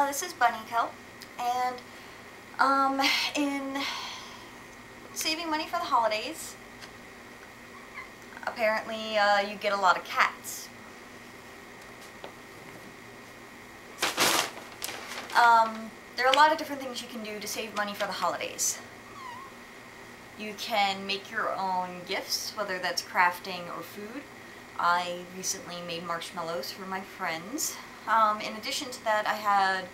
This is Bunny Kelp, and in saving money for the holidays, apparently you get a lot of cats. There are a lot of different things you can do to save money for the holidays. You can make your own gifts, whether that's crafting or food. I recently made marshmallows for my friends. In addition to that, I had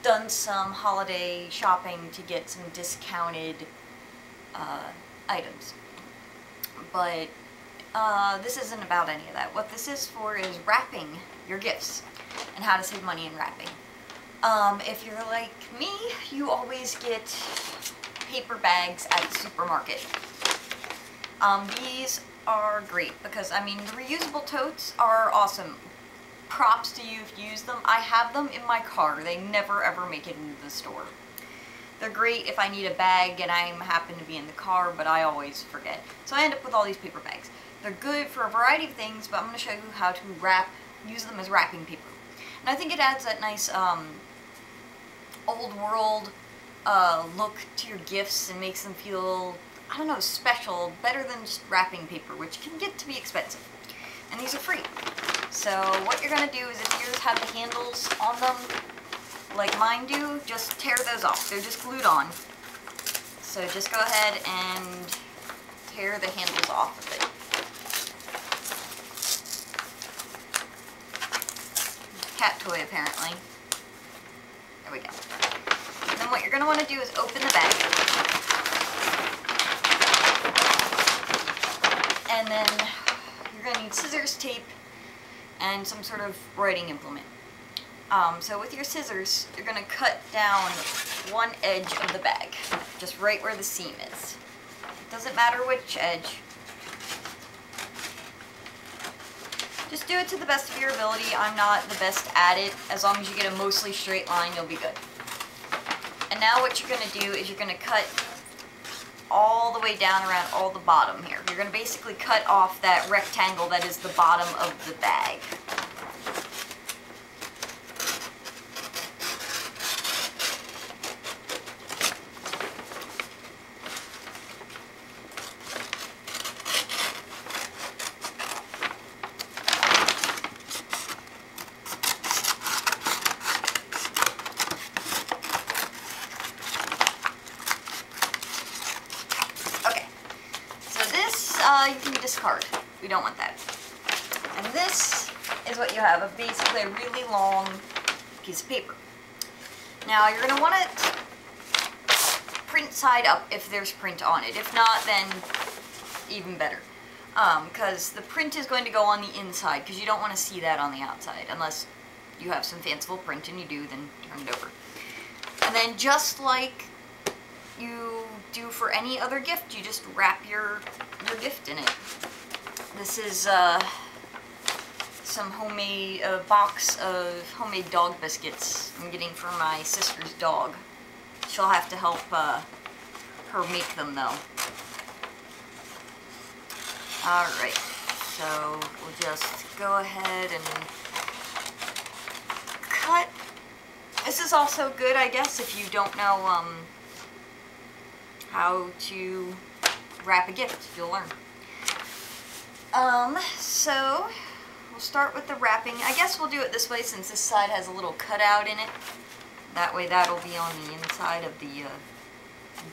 done some holiday shopping to get some discounted items. But this isn't about any of that. What this is for is wrapping your gifts and how to save money in wrapping. If you're like me, you always get paper bags at the supermarket. These are great because, I mean, the reusable totes are awesome. Props to you if you use them. I have them in my car. They never ever make it into the store. They're great if I need a bag and I happen to be in the car, but I always forget. So I end up with all these paper bags. They're good for a variety of things, but I'm going to show you how to use them as wrapping paper. And I think it adds that nice old world look to your gifts and makes them feel, I don't know, special, better than just wrapping paper, which can get to be expensive. And these are free. So what you're going to do is, if yours have the handles on them, like mine do, just tear those off. They're just glued on. So just go ahead and tear the handles off of it. Cat toy, apparently. There we go. And then what you're going to want to do is open the bag. And then you're going to need scissors, tape, and some sort of writing implement. So with your scissors, you're going to cut down one edge of the bag, just right where the seam is. It doesn't matter which edge. Just do it to the best of your ability. I'm not the best at it. As long as you get a mostly straight line, you'll be good. And now what you're going to do is you're going to cut all the way down around all the bottom here. You're going to basically cut off that rectangle that is the bottom of the bag. You can discard. We don't want that. And this is what you have, basically a really long piece of paper. Now you're going to want it print side up if there's print on it. If not, then even better. Because the print is going to go on the inside, because you don't want to see that on the outside. Unless you have some fanciful print, and you do, then turn it over. And then just like you do for any other gift, you just wrap your gift in it. This is some homemade box of homemade dog biscuits I'm getting for my sister's dog. She'll have to help her make them though. Alright, so we'll just go ahead and cut. This is also good, I guess, if you don't know how to wrap a gift. You'll learn. So we'll start with the wrapping. I guess we'll do it this way since this side has a little cutout in it. That way that'll be on the inside of the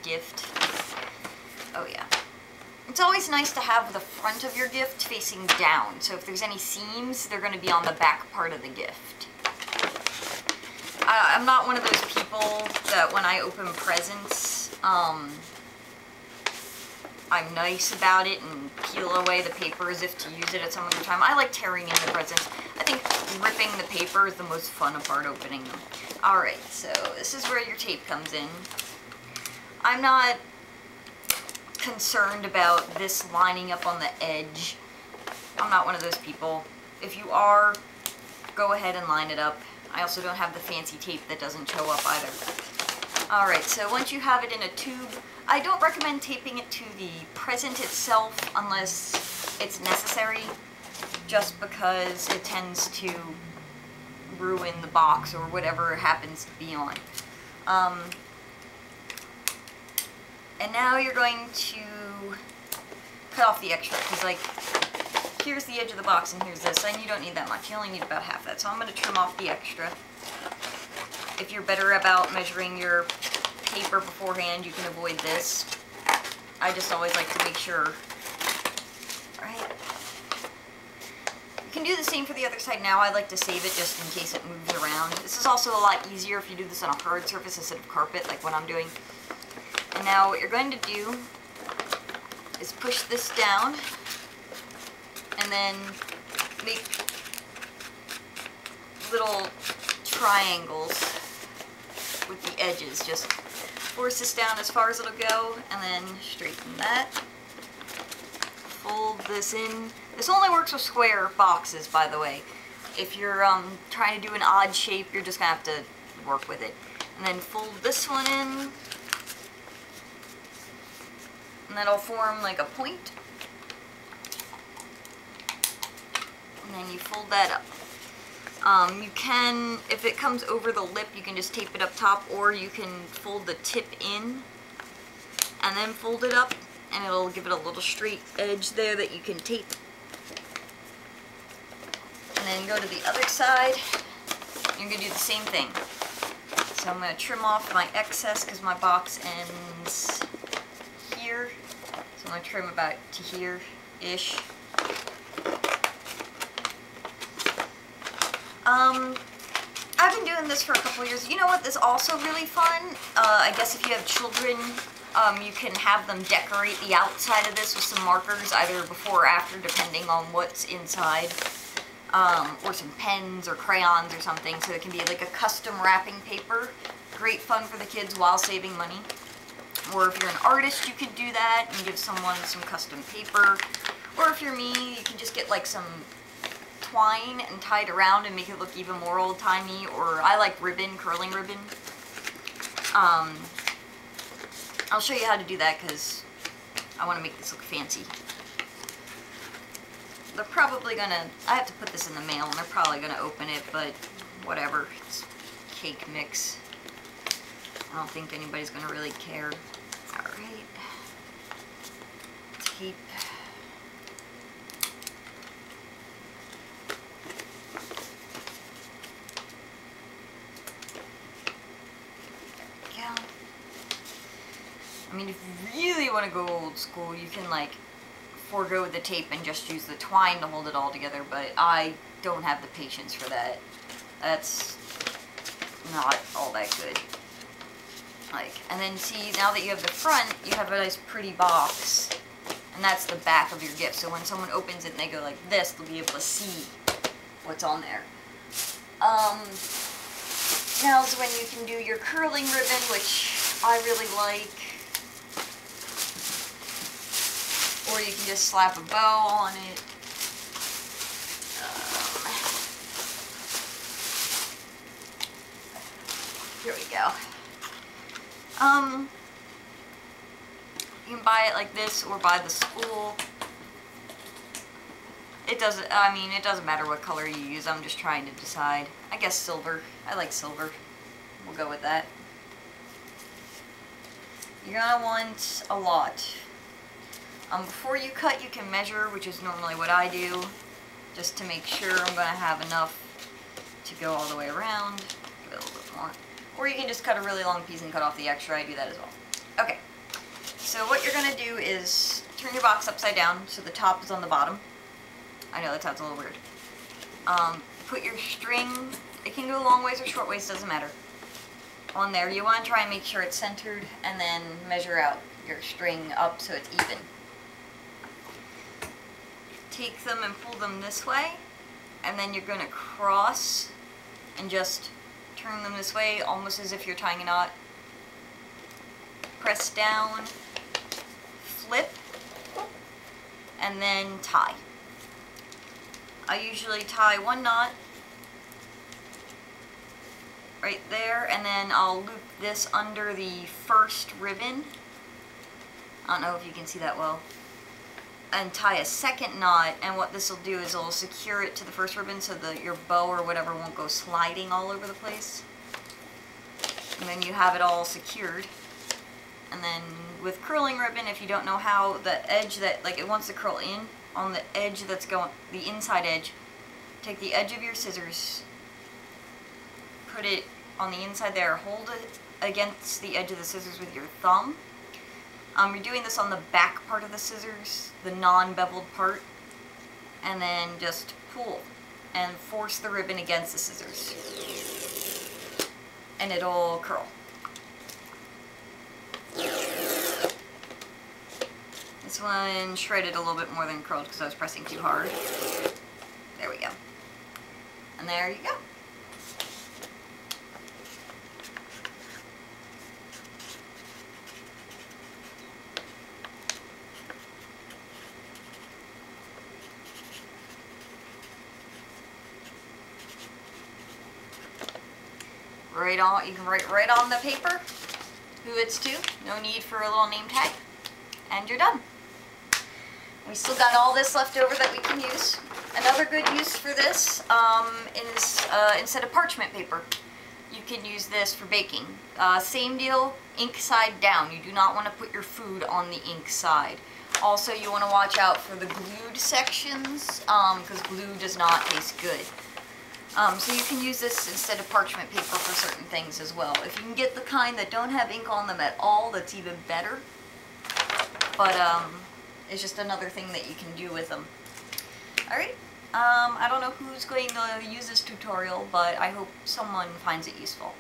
gift. Oh yeah. It's always nice to have the front of your gift facing down, so if there's any seams, they're going to be on the back part of the gift. I'm not one of those people that when I open presents, I'm nice about it and peel away the paper as if to use it at some other time. I like tearing in the presents. I think ripping the paper is the most fun part opening them. Alright, so this is where your tape comes in. I'm not concerned about this lining up on the edge. I'm not one of those people. If you are, go ahead and line it up. I also don't have the fancy tape that doesn't show up either. Alright, so once you have it in a tube, I don't recommend taping it to the present itself unless it's necessary, just because it tends to ruin the box or whatever it happens to be on. And now you're going to cut off the extra, because like, here's the edge of the box and here's this, and you don't need that much. You only need about half that. So I'm going to trim off the extra. If you're better about measuring your paper beforehand, you can avoid this. I just always like to make sure, right? You can do the same for the other side now. I like to save it just in case it moves around. This is also a lot easier if you do this on a hard surface instead of carpet, like what I'm doing. And now what you're going to do is push this down and then make little triangles with the edges. Just force this down as far as it'll go and then straighten that. Fold this in. This only works with square boxes, by the way. If you're trying to do an odd shape, you're just going to have to work with it. And then fold this one in. And that'll form like a point. And then you fold that up. You can, if it comes over the lip, you can just tape it up top, or you can fold the tip in and then fold it up, and it'll give it a little straight edge there that you can tape. And then go to the other side. You're going to do the same thing. So I'm going to trim off my excess because my box ends here. So I'm going to trim about to here-ish. I've been doing this for a couple years. You know what is also really fun? I guess if you have children, you can have them decorate the outside of this with some markers, either before or after, depending on what's inside. Or some pens or crayons or something, so it can be like a custom wrapping paper. Great fun for the kids while saving money. Or if you're an artist, you could do that and give someone some custom paper. Or if you're me, you can just get like some twine and tie it around and make it look even more old-timey. Or I like ribbon, curling ribbon. I'll show you how to do that because I want to make this look fancy. They're probably gonna, I have to put this in the mail and they're probably gonna open it, but whatever, it's cake mix. I don't think anybody's gonna really care. Alright. Tape. There we go. I mean, if you really want to go old school, you can like forego the tape and just use the twine to hold it all together, but I don't have the patience for that. That's not all that good. Like, and then see, now that you have the front, you have a nice pretty box, and that's the back of your gift. So when someone opens it and they go like this, they'll be able to see what's on there. Now's when you can do your curling ribbon, which I really like. Or you can just slap a bow on it. Here we go. You can buy it like this or buy the spool. It doesn't, I mean, it doesn't matter what color you use. I'm just trying to decide. I guess silver. I like silver. We'll go with that. You're gonna want a lot. Before you cut, you can measure, which is normally what I do, just to make sure I'm going to have enough to go all the way around. Give it a little bit more. Or you can just cut a really long piece and cut off the extra. I do that as well. Okay, so what you're going to do is turn your box upside down so the top is on the bottom. I know that sounds a little weird. Put your string, it can go long ways or short ways, doesn't matter, on there. You want to try and make sure it's centered, and then measure out your string up so it's even. Take them and pull them this way, and then you're going to cross and just turn them this way, almost as if you're tying a knot. Press down, flip, and then tie. I usually tie one knot right there, and then I'll loop this under the first ribbon. I don't know if you can see that well. and tie a second knot, and what this will do is it'll secure it to the first ribbon so that your bow or whatever won't go sliding all over the place. And then you have it all secured. And then with curling ribbon, if you don't know how, the edge that, like, it wants to curl in on the edge that's going, the inside edge, take the edge of your scissors, put it on the inside there, hold it against the edge of the scissors with your thumb. You're doing this on the back part of the scissors, the non-beveled part, and then just pull and force the ribbon against the scissors, and it'll curl. This one shredded a little bit more than curled because I was pressing too hard. There we go. And there you go. Right on, you can write right on the paper who it's to. No need for a little name tag. And you're done. We still got all this left over that we can use. Another good use for this is instead of parchment paper, you can use this for baking. Same deal, ink side down. You do not want to put your food on the ink side. Also, you want to watch out for the glued sections because glue does not taste good. So you can use this instead of parchment paper for certain things as well. If you can get the kind that don't have ink on them at all, that's even better. But it's just another thing that you can do with them. Alright, I don't know who's going to use this tutorial, but I hope someone finds it useful.